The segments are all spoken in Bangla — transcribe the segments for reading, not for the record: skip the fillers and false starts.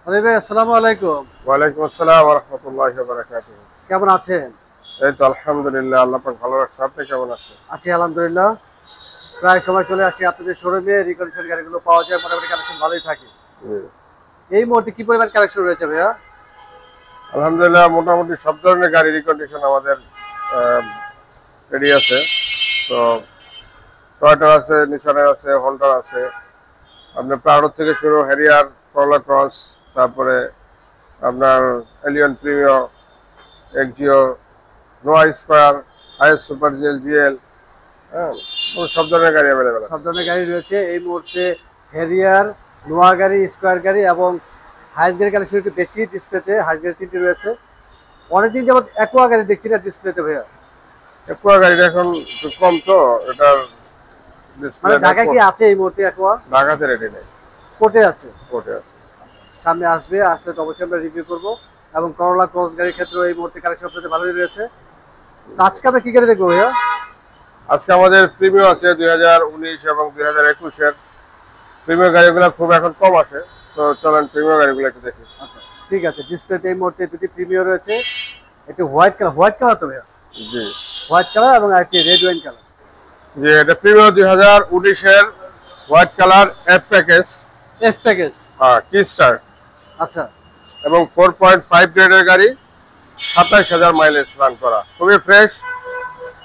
আরে ভাই আসসালামু আলাইকুম। ওয়ালাইকুম আসসালাম ওয়া রাহমাতুল্লাহি ওয়া বারাকাতুহু। কেমন আছেন? এই তো আলহামদুলিল্লাহ, আল্লাহ পাক ভালো রাখছে। আপনি কেমন আছেন? আছি আলহামদুলিল্লাহ। প্রায় সময় চলে আসি আপনাদের শোরুমে, রিকন্ডিশন গাড়িগুলো পাওয়া যায়, মোটামুটি কালেকশন ভালোই থাকে। জি। এই মুহূর্তে কি পরিমাণ কালেকশন রয়েছে ভাইয়া? আলহামদুলিল্লাহ, মোটামুটি সব ধরনের গাড়ির কন্ডিশন আমাদের রেডি আছে। তো টয়োটা আছে, নিসানের আছে, হন্ডার আছে। আপনার প্রাউড থেকে শুরু, হ্যারিয়ার, করলা ক্রস, তারপরে আপনার এলিয়ন প্রিমিও, এক্সিও, নোয়া square, is super GL GL, হ্যাঁ, সব ধরনের গাড়ি অ্যাভেলেবেল সব আছে। ধরনের গাড়ি রয়েছে এই মুহূর্তে। হ্যারিয়ার, নোয়া গাড়ি, স্কোয়ার গাড়ি এবং হাইস গাড়ি কালেকশন একটু বেশি ডিসপ্লেতে। হাইস গাড়ি তিনটি রয়েছে। অনেকদিন যাবত অ্যাকোয়া গাড়ি দেখছি না ডিসপ্লেতে ভাইয়া। একুয়া গাড়িটা এখন একটু কম, তো এটার ডিসপ্লে মানে ঢাকা কি আছে এই মুহূর্তে অ্যাকোয়া? ঢাকাতে রেডি নেই, কোর্টে আছে। কোর্টে আছে। সামনে আসবে, আসলে তো অবশ্যই আমরা রিভিউ করবো। এবং করলা ক্রস গাড়ির ক্ষেত্রেও এই মুহূর্তে কালেকশন আপনাদের ভালোই রয়েছে। তো আজকে আমরা কি গাড়ি দেখবো ভাইয়া? আজকে আমাদের প্রিমিয়াম আছে 2019 এবং 2021-এর প্রিমিয়াম গাড়িগুলো খুব এখন কম আসে। তো চলেন প্রিমিয়াম গাড়িগুলো একটু দেখি। আচ্ছা ঠিক আছে। ডিসপ্লেতে এই মুহূর্তে দুটি প্রিমিয়ার রয়েছে। একটি হোয়াইট কালার তো ভাইয়া? জি হোয়াইট কালার এবং আরেকটি রেড ওয়াইন কালার। জি, এটা প্রিমিয়াম 2019-এর white colour F package. F package. হ্যাঁ, কি স্টার আচ্ছা। এবং 4.5 গ্রেডের গাড়ি, 27,000 মাইলেজ রান করা, খুবই ফ্রেশ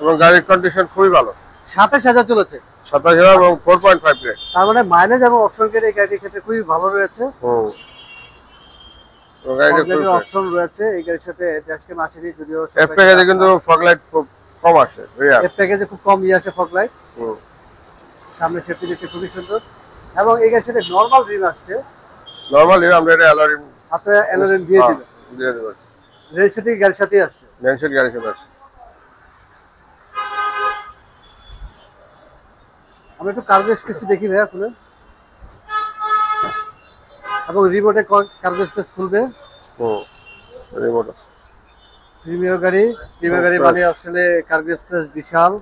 এবং গাড়ির কন্ডিশন খুবই ভালো। 27,000 চলেছে। 27,000 এবং 4.5 গ্রেড। তার মানে মাইলেজ এবং অপশন গ্রেড এই গাড়ির ক্ষেত্রে খুবই ভালো রয়েছে। হুম, গাড়িটা খুবই ফ্রেশ। অপশন রয়েছে এই গাড়ির সাথে। ড্যাশক্যাম আসেনি যদিও। এফ প্যাকেজে কিন্তু ফগ লাইট খুব কম আসে, রেয়ার। এফ প্যাকেজে খুব কম আসে ফগ লাইট। সামনে সেফটি দেখতে খুবই সুন্দর। এবং এই গাড়ির সাথে নরমাল রিম আসছে। নরমালি আমরা এটা অ্যালোরিম আপনারা অ্যালোরিম দিয়ে দিবেন। দিয়ে দেব। রেজিস্ট্রেশন গাড়ির সাথেই আসছে। মেনশন গাড়ি চলে আসে। আমরা একটু কার্গো স্পেস দেখি ভাইয়া খুলে। এবং রিমোটে কার্গো স্পেস খুলবে। হুম, রিমোট আছে। প্রিমিয়ার গাড়ি মানে আসলে কার্গো স্পেস বিশাল।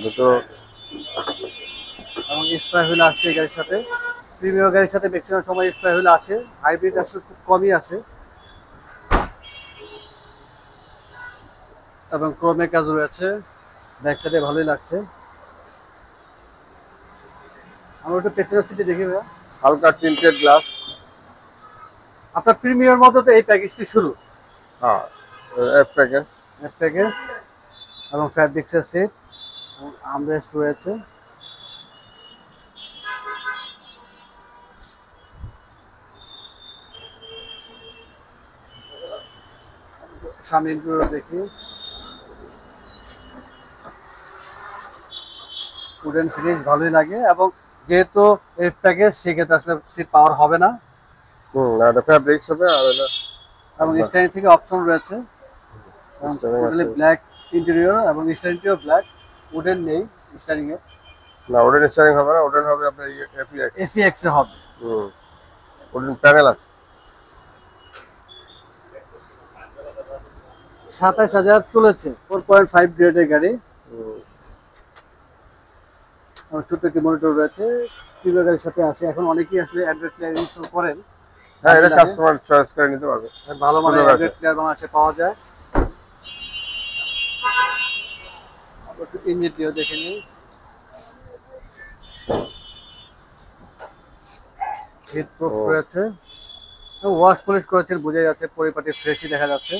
ভিতর এবং স্পাই হুইল আসছে এই গাড়ির সাথে। প্রিমিয়ার গাড়ির সাথে ম্যাক্সিমাম সময় স্পাই হুইল আসে। হাইব্রিড আসলে খুব কমই আসে। এবং ক্রোমের কাজ রয়েছে। ব্যাক সাইডে ভালোই লাগছে। আমরা একটু পেছনের সিটে দেখি ভাইয়া। হালকা টিন্টেড গ্লাস। আপনার প্রিমিয়ার মতো তো এই প্যাকেজটি শুরু। হ্যাঁ, এফ প্যাকেজ। এফ প্যাকেজ এবং ফ্যাব্রিক্সের সিট এবং আর্মরেস্ট রয়েছে। সামনে ইন্টেরিয়র দেখি। উডেন ফিনিশ ভালোই লাগে। এবং যেহেতু এফ প্যাকেজ সেক্ষেত্রে আসলে সিট পাওয়ার হবে না। এটা ফ্যাব্রিক্স হবে আর এটা এবং স্টাইলিং থেকে অপশন রয়েছে। এবং টোটালি ব্ল্যাক ইন্টেরিয়র এবং স্টাইলিংটিও ব্ল্যাক। উডেন নেই স্টাইলিং এ। না, ওডেন স্টারিং হবে না, ওডেন হবে আপনার এফিএক্স। এফিএক্স এ হবে। ওডেন প্যানেল আছে। 27,000 চলেছে। 4.5 গ্রেডের গাড়ি। ছোট্ট একটি মনিটর রয়েছে। প্রিমিয়ার গাড়ির সাথে আসে। এখন অনেকেই আসলে অ্যান্ড্রয়েড প্লেয়ার ইনস্টল করেন। হ্যাঁ, এটা কাস্টমার চয়েস করে নিতে পারবে। ভালো মানের অ্যান্ড্রয়েড প্লেয়ার বাংলাদেশে পাওয়া যায়। একটু ইঞ্জিনটিও দেখে নিই। হিট প্রুফ রয়েছে। ওয়াশ পলিশ করেছেন, বোঝা যাচ্ছে পরিপাটি ফ্রেশই দেখা যাচ্ছে।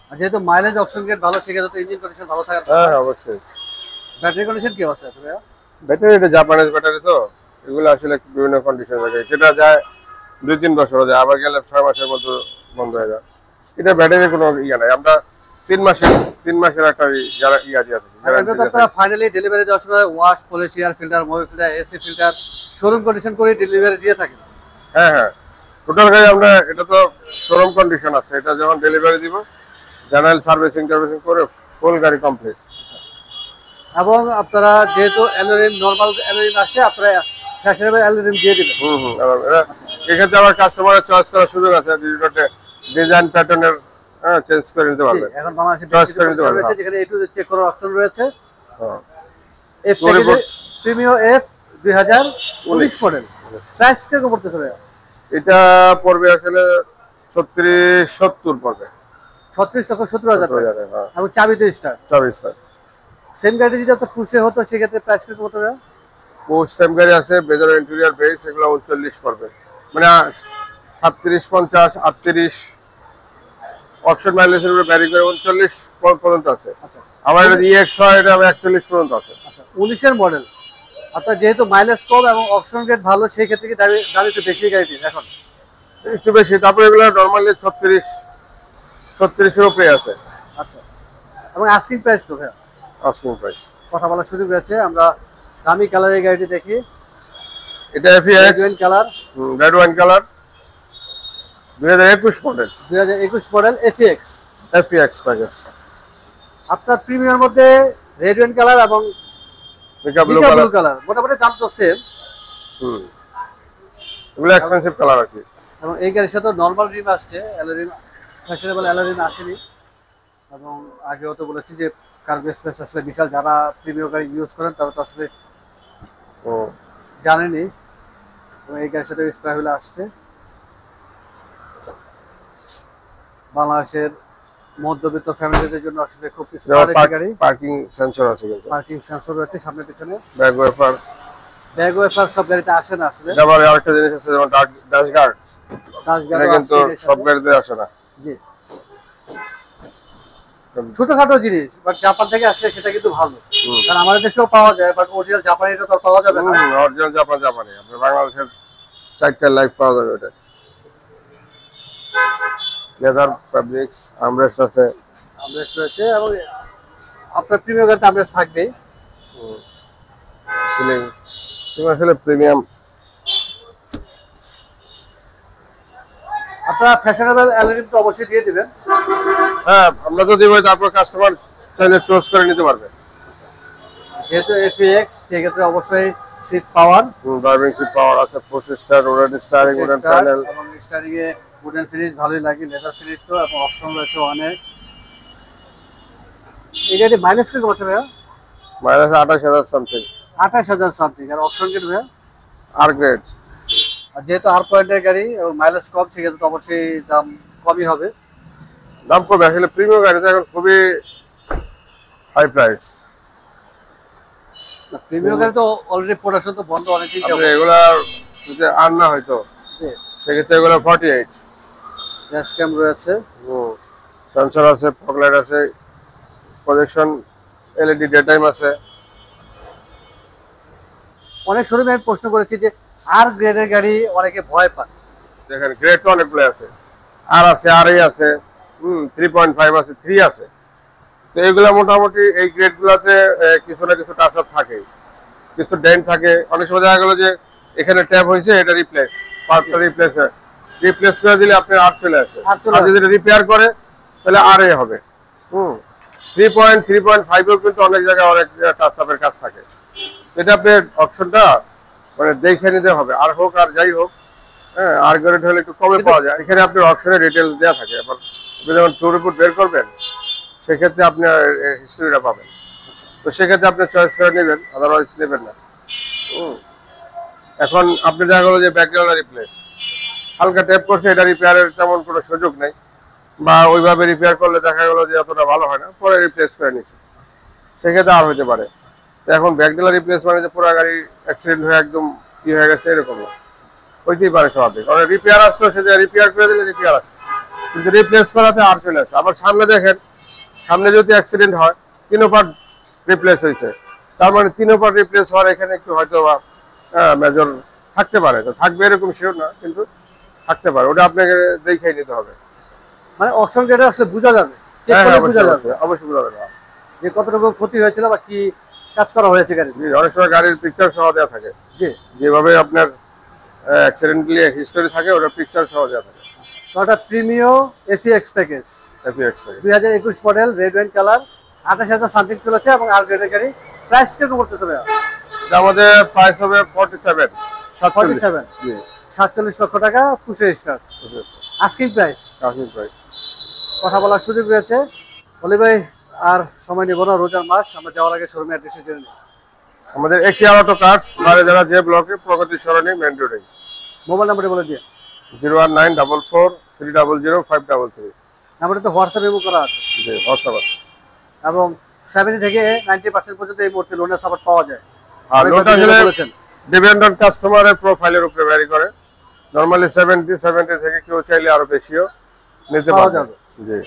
আর যেহেতু মাইলেজ অপশন গ্রেড ভালো, সেক্ষেত্রে তো ইঞ্জিন কন্ডিশন ভালো থাকার। হ্যাঁ, অবশ্যই। ব্যাটারি কন্ডিশন কি আছে আসলে? ব্যাটারি এটা জাপানিজ ব্যাটারি, তো এগুলো আসলে বিভিন্ন কন্ডিশন থাকে। যেটা যায় 2-3 বছর যায়, আবার গেলে 6 মাসের মতো বন্ধ হয়ে যায়। এটা ব্যাটারির কোনো ইয়ে নাই। আমরা 3 মাসের একটা ইয়া দিয়ে আছে। এটা তো আপনারা ফাইনালি ডেলিভারি দেওয়ার সময় wash polish, air filter, Mobil filter, AC filter showroom condition করে ডেলিভারি দিয়ে থাকেন। হ্যাঁ হ্যাঁ, টোটাল গাড়ি আমরা, এটা তো শোরুম কন্ডিশন আছে। এটা যখন ডেলিভারি দিব, জেনারেল সার্ভিসিং করে ফুল গাড়ি কমপ্লিট। এবং আপনারা যেহেতু অ্যালোরিম নরমাল অ্যালোরিম আসছে, আপনারা ফ্যাশনেবল অ্যালোরিম দিয়ে দিবেন। এক্ষেত্রে আবার কাস্টমারের চয়েস করার সুযোগ আছে। ডিজাইন প্যাটার্নের চেঞ্জ করে নিতে পারবে। এখন বাংলাদেশে চয়েস করে নিতে পারবে, যেখানে এ টু জেড চেক করার অপশন রয়েছে। হ্যাঁ, প্রিমিও এফ 2019 মডেল। প্রাইস কিরকম পড়তেছে ভাইয়া? এটা পড়বে আসলে 36-70 পড়বে। 36,70,000 টাকা। হ্যাঁ, এবং চাবিতে স্টার্ট। চাবি স্টার্ট। সেম গাড়ি যদি আপনার পুষে হতো সেক্ষেত্রে প্রাইস কত হবে? পোস্ট সেম গাড়ি আছে, বেজার ইন্টেরিয়র বেস, এগুলো 39 পড়বে, মানে 37, 50, 38 অপশন মাইলেজের উপরে ভ্যারি করে 39 পর্যন্ত আছে। আচ্ছা, আমার এটা ইএক্স হয়, এটা 41 পর্যন্ত আছে। আচ্ছা 19 এর মডেল, আপনার যেহেতু মাইলেজ কম এবং অপশন রেট ভালো, সেই ক্ষেত্রে কি দাম একটু বেশি গাড়িটির এখন? একটু বেশি। তারপরে এগুলো নর্মালি 36 এর উপরে আছে। আচ্ছা, এবং আস্কিং প্রাইস তো ভাইয়া? Asking price. কথা বলার সুযোগ রয়েছে। আমরা দামি কালারের গাড়িটি দেখি। এটা FX red wine colour. Red wine colour 2021 model. 2021 model FX. FX package. আপনার প্রিমিয়ার মধ্যে রেড ওয়াইন কালার এবং মিকা ব্লু কালার মোটামুটি দাম তো সেম। এগুলো এক্সপেন্সিভ কালার আর কি। এবং এই গাড়ির সাথে নরমাল রিম আসছে, অ্যালোরিম, ফ্যাশনেবল অ্যালোরিম আসেনি। এবং আগেও তো বলেছি যে কার্গো স্পেস আসলে বিশাল, যারা প্রিমিয়ার গাড়ি ইউজ করেন তারা তো আসলে জানেনি। এবং এই গাড়ির সাথে স্প্রে হুইল আসছে। বাংলাদেশের মধ্যবিত্ত ফ্যামিলিদের জন্য আসলে খুব স্মার্ট একটি গাড়ি। পার্কিং সেন্সর আছে, কিন্তু পার্কিং সেন্সর রয়েছে সামনে পিছনে। ব্যাক ওয়াইপার সব গাড়িতে আসে না আসলে। আবার আরেকটা জিনিস আছে, যেমন ড্যাশ গার্ড। এটা কিন্তু সব গাড়িতে আসে না। জি, ছোটখাটো জিনিস, বাট জাপান থেকে আসলে সেটা কিন্তু ভালো। কারণ আমাদের দেশেও পাওয়া যায়, বাট অরিজিনাল জাপানিটা তো পাওয়া যাবে না। অরিজিনাল জাপানি আপনার বাংলাদেশের 4টা লাইফ পাওয়া যাবে। ওটা লেদার ফ্যাব্রিক্স, আর্মরেস্ট আছে। আর্মরেস্ট রয়েছে এবং আপনার প্রিমিয়াম গাড়িতে আর্মরেস্ট থাকবেই। সিলিং আসলে প্রিমিয়াম। আপনারা ফ্যাশনেবল অ্যালুমিনিয়াম তো অবশ্যই দিয়ে দিবেন। হ্যাঁ, আমরা তো দেবো, তারপর কাস্টমার চাইলে চয়েস করে নিতে পারবে। যেহেতু এফএক্স, সেক্ষেত্রে অবশ্যই seat power, driving seat power আছে, processor, wooden steering, wooden panel, এবং স্টিয়ারিং এ উডেন ফিনিশ ভালোই লাগে, লেদার ফিনিশ তো, এবং অপশন রয়েছে অনেক। এই গাড়ি মাইলেজ কত আছে ভাইয়া? Mileage 28,000 something. 28,000 সামথিং। আর অপশন কি ভাইয়া? আর গ্রেড। আর যেহেতু আর পয়েন্টের গাড়ি এবং মাইলেজ কম, সেক্ষেত্রে তো অবশ্যই দাম কমই হবে। দাম কমে আসলে প্রিমিয়াম গাড়িতে এখন খুবই হাই প্রাইস। প্রিমিয়াম গাড়ি তো অলরেডি প্রোডাকশন তো বন্ধ অনেকদিন যাবে। এগুলা যদি আর না হয়তো সেক্ষেত্রে এগুলো 48। ড্যাশ ক্যাম রয়েছে, সেন্সর আছে, ফগ লাইট আছে, প্রজেকশন এলইডি ডে টাইম আছে। অনেক শোরুমে আমি প্রশ্ন করেছি যে আর গ্রেডের গাড়ি অনেকে ভয় পায়। দেখেন গ্রেড তো অনেকগুলো আছে, আর আছে, আর এই আছে, 3.5 আছে, 3 আছে। তো এগুলা মোটামুটি এই গ্রেড গুলাতে কিছু না কিছু টাচ আপ থাকে, কিছু ডেন্ট থাকে। অনেক সময় দেখা গেল যে এখানে ট্যাপ হয়েছে, এটা রিপ্লেস, পার্টটা রিপ্লেস করে দিলে আপনার আর চলে আসে। আর যদি রিপেয়ার করে তাহলে আর এ হবে। 3.5 কিন্তু অনেক জায়গায় অনেক টাচ আপের কাজ থাকে। এটা আপনার অপশনটা মানে দেখে নিতে হবে, আর হোক আর যাই হোক। হ্যাঁ, আর গ্রেড হলে একটু কমে পাওয়া যায়। এখানে আপনার অপশনে ডিটেলস দেওয়া থাকে। আপনি যখন ট্যুর রিপোর্ট বের করবেন সেক্ষেত্রে আপনি হিস্ট্রিটা পাবেন। তো সেক্ষেত্রে আপনি চয়েস করে নেবেন, আদারওয়াইজ নেবেন না। এখন আপনি দেখা গেলো যে ব্যাকগ্রাউন্ড রিপ্লেস, হালকা ট্যাপ করছে, এটা রিপেয়ারের তেমন কোনো সুযোগ নেই, বা ওইভাবে রিপেয়ার করলে দেখা গেলো যে অতটা ভালো হয় না, পরে রিপ্লেস করে নিচ্ছে, সেক্ষেত্রে আর হতে পারে। এখন ব্যাকগ্রাউন্ড রিপ্লেস মানে যে পুরো গাড়ি অ্যাক্সিডেন্ট হয়ে একদম কি হয়ে গেছে এরকম না, হইতেই পারে স্বাভাবিক। কারণ রিপেয়ার আসলো, সে রিপেয়ার করে দিলে রিপেয়ার আসে, কিন্তু রিপ্লেস করাতে আর চলে আসে। আবার সামনে দেখেন, সামনে যদি অ্যাক্সিডেন্ট হয় 3 পার্ট রিপ্লেস হয়েছে, তার মানে 3 পার্ট রিপ্লেস হওয়ার এখানে একটু হয়তো বা মেজর থাকতে পারে। তো থাকবে এরকম শিওর না, কিন্তু থাকতে পারে। ওটা আপনাকে দেখেই নিতে হবে। মানে অপশন যেটা আসলে বোঝা যাবে, চেক করে বোঝা যাবে, অবশ্যই বোঝা যাবে যে কতটুকু ক্ষতি হয়েছিল বা কি কাজ করা হয়েছে গাড়ি। অনেক সময় গাড়ির পিকচার সহ দেওয়া থাকে, যেভাবে আপনার অ্যাক্সিডেন্টলি হিস্টোরি থাকে, ওটা পিকচার সহ দেওয়া থাকে। ওটা premium FX package, 2021 model, red wine colour, 28,000 something চলেছে। এবং আর গ্রেডের গাড়ি প্রাইস কেমন করতেছে ভাইয়া? এটা আমাদের প্রাইস হবে 47 লক্ষ টাকা, পুশে স্টার আস্কিং প্রাইস। কথা বলার সুযোগ রয়েছে। বলি ভাই, আর সময় নেব না, রোজার মাস, আমরা যাওয়ার আগে শোরুমে অ্যাড্রেসে জেনে নিই। আমাদের একিয়া অটো কার্স, বাইরে যারা যে ব্লকে, প্রগতি সরণি, মেন রোডে। মোবাইল নাম্বারটা বলে দিয়ে। 01944300533। নাম্বারটা তো হোয়াটসঅ্যাপ ইমো করা আছে। জি, হোয়াটসঅ্যাপ আছে। এবং 70 থেকে 90% পর্যন্ত এই মুহূর্তে লোনের সাপোর্ট পাওয়া যায়। আর অনেকবার লোনটা ভিডিওতে আসলে বলেছেন। ডিপেন্ড অন কাস্টমারের প্রোফাইলের উপরে ভ্যারি করে। নরমালি 70 থেকে কেউ চাইলে আরো বেশিও নিতে পাওয়া পারবে। যাবে। জি,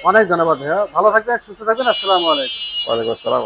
অনেক ধন্যবাদ ভাইয়া, ভালো থাকবেন, সুস্থ থাকবেন। আসসালামু আলাইকুম। ওয়ালাইকুম আসসালাম।